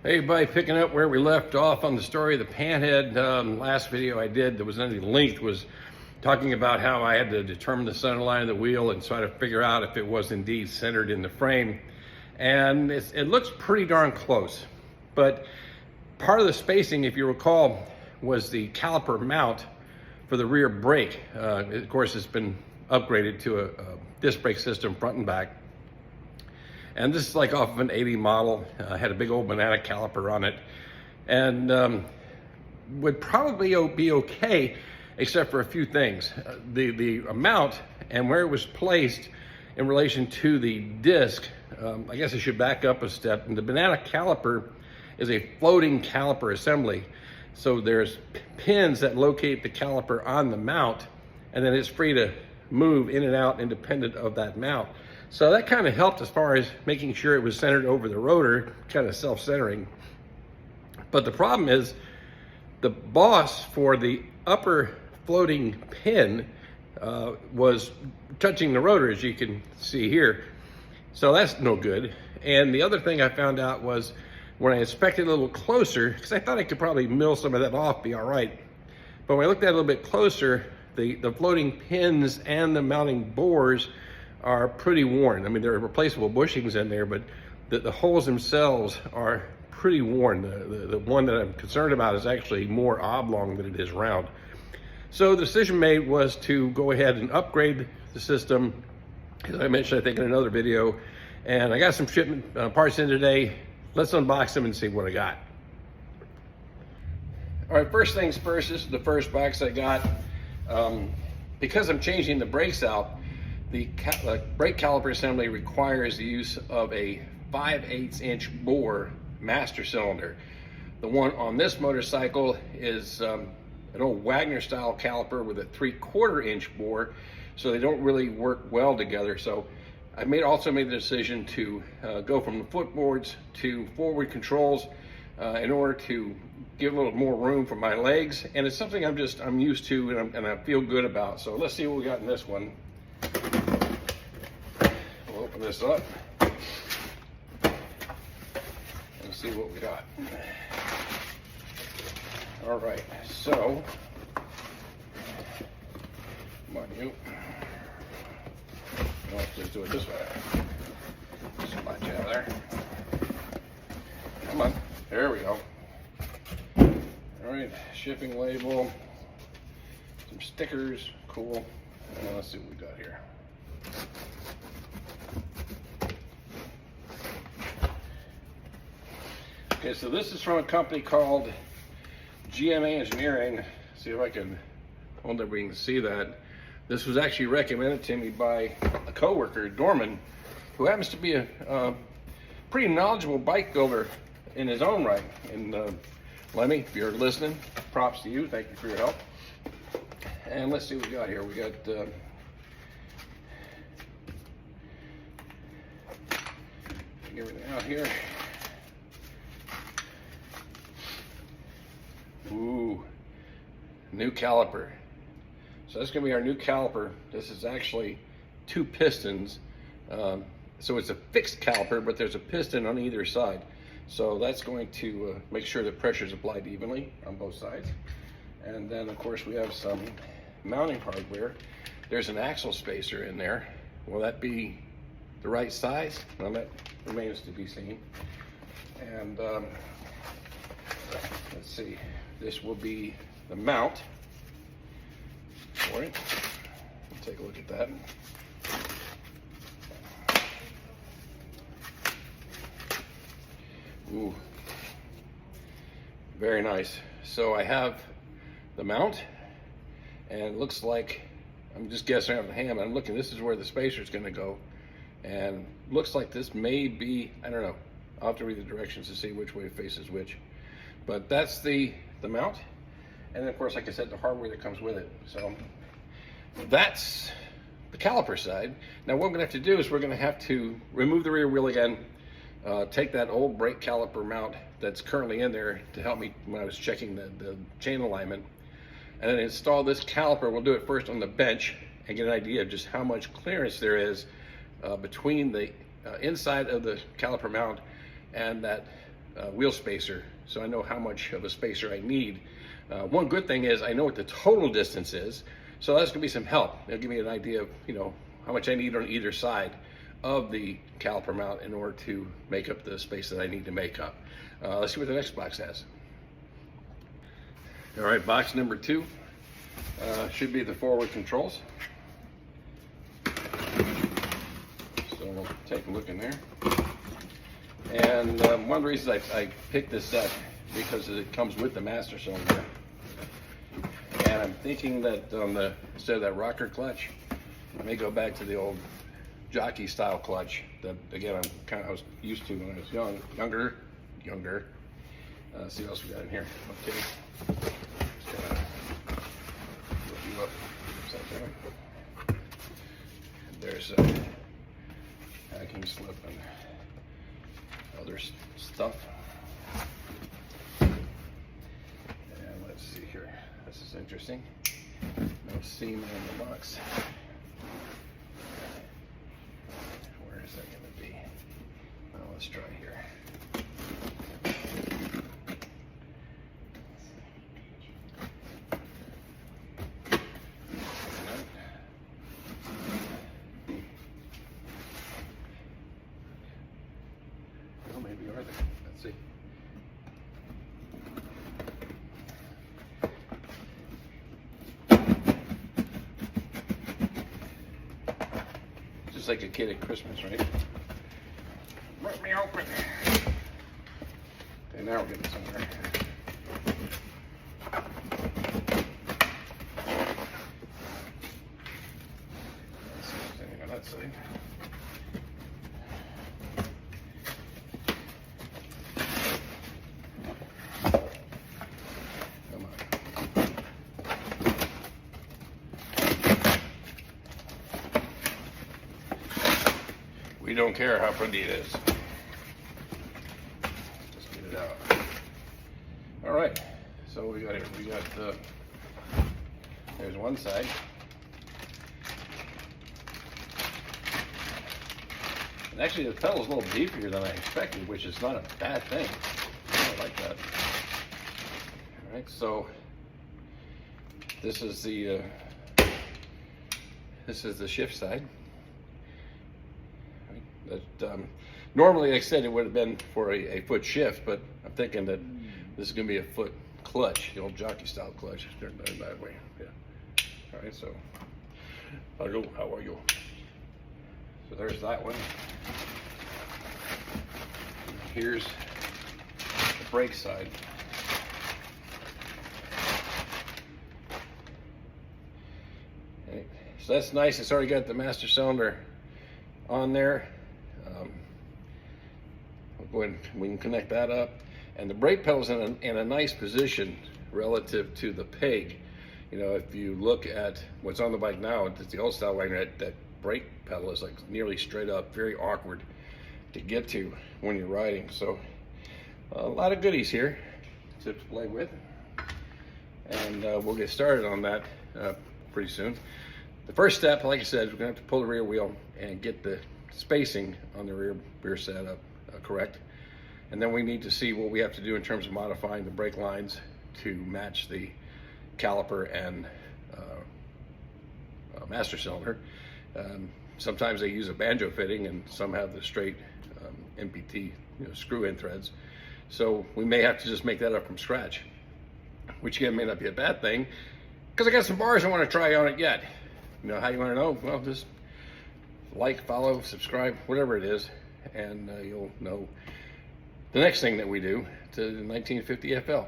Hey everybody, picking up where we left off on the story of the panhead. Last video I did that was any length was talking about how I had to determine the center line of the wheel and try to figure out if it was indeed centered in the frame. And it looks pretty darn close. But part of the spacing, if you recall, was the caliper mount for the rear brake. Of course, it's been upgraded to a disc brake system front and back. And this is like off of an 80 model, had a big old banana caliper on it, and would probably be okay, except for a few things. The amount and where it was placed in relation to the disc, I guess I should back up a step. And the banana caliper is a floating caliper assembly. So there's pins that locate the caliper on the mount, and then it's free to move in and out independent of that mount. So that kind of helped as far as making sure it was centered over the rotor, kind of self-centering. But the problem is the boss for the upper floating pin was touching the rotor, as you can see here. So that's no good. And the other thing I found out was when I inspected a little closer, because I thought I could probably mill some of that off, be all right. But when I looked at it a little bit closer, the floating pins and the mounting bores are pretty worn. I mean, there are replaceable bushings in there, but the holes themselves are pretty worn. The one that I'm concerned about is actually more oblong than it is round. So the decision made was to go ahead and upgrade the system, as I mentioned, I think, in another video. And I got some shipment parts in today. Let's unbox them and see what I got. All right, first things first, this is the first box I got. Because I'm changing the brakes out, the brake caliper assembly requires the use of a 5/8 inch bore master cylinder. The one on this motorcycle is an old Wagner style caliper with a 3/4 inch bore, so they don't really work well together. So I also made the decision to go from the footboards to forward controls in order to give a little more room for my legs. And it's something I'm used to and I feel good about. So let's see what we got in this one. We'll open this up. Let's see what we got. All right, so, come on, you. Let's just do it this way. Just my jab there. Come on, there we go. All right, shipping label, some stickers, cool. And let's see what we got here. Okay, so this is from a company called GMA Engineering. See if I can hold everybody can see that. This was actually recommended to me by a coworker, Dorman, who happens to be a pretty knowledgeable bike builder in his own right. And Lemmy, if you're listening, props to you. Thank you for your help. And let's see what we got here. We got everything out here. Ooh, new caliper. So that's gonna be our new caliper. This is actually 2 pistons. So it's a fixed caliper, but there's a piston on either side. So that's going to make sure the pressure is applied evenly on both sides. And then of course we have some mounting hardware. There's an axle spacer in there. Will that be the right size? Well, that remains to be seen. And let's see. This will be the mount for it. Let's take a look at that. Ooh, very nice. So I have the mount, and it looks like, I'm just guessing out of the hand, I'm looking, this is where the spacer is going to go. And looks like this may be, I don't know, I'll have to read the directions to see which way faces which. But that's the mount, and then of course, like I said, the hardware that comes with it. So that's the caliper side. Now what we're gonna have to do is we're gonna have to remove the rear wheel again, take that old brake caliper mount that's currently in there to help me when I was checking the chain alignment, and then install this caliper. We'll do it first on the bench and get an idea of just how much clearance there is between the inside of the caliper mount and that wheel spacer, so I know how much of a spacer I need. One good thing is I know what the total distance is, so that's gonna be some help. It'll give me an idea of, you know, how much I need on either side of the caliper mount in order to make up the space that I need to make up. Let's see what the next box has. All right, box number 2 should be the forward controls. So we'll take a look in there. And one of the reasons I picked this up because it comes with the master cylinder. And I'm thinking that on the, instead of that rocker clutch, I may go back to the old jockey style clutch that, again, I was used to when I was younger. See what else we got in here. Okay. Just gonna flip you up upside down. There's a packing slip and other stuff. And let's see here. This is interesting. No seam in the box. Where is that going to be? Well, let's try here. Oh, maybe you are there. Let's see. Just like a kid at Christmas, right? Let me open. Okay, now we're getting somewhere. Let's see if there's anything on that side. Come on. We don't care how pretty it is. Just get it out. All right, so we got there's one side. And actually the pedal's a little deeper than I expected, which is not a bad thing. I like that. All right, so this is the shift side. That normally, like I said, it would have been for a foot shift, but I'm thinking that this is going to be a foot clutch, the old jockey style clutch. Turn that way. Yeah. All right. So, hello. How are you? So there's that one. Here's the brake side. Okay. So that's nice. It's already got the master cylinder on there. Go ahead and we can connect that up, and the brake pedal's in a nice position relative to the peg. You know, if you look at what's on the bike now, it's the old style Wagner, that brake pedal is like nearly straight up, very awkward to get to when you're riding. So a lot of goodies here to play with, and we'll get started on that pretty soon. The first step, like I said, we're gonna have to pull the rear wheel and get the spacing on the rear setup correct, and then we need to see what we have to do in terms of modifying the brake lines to match the caliper and master cylinder. Sometimes they use a banjo fitting, and some have the straight MPT, screw-in threads. So we may have to just make that up from scratch, which again may not be a bad thing, because I got some bars I want to try on it yet. You know how you want to know? Well, just like, follow, subscribe, whatever it is, and you'll know the next thing that we do to the 1950 FL.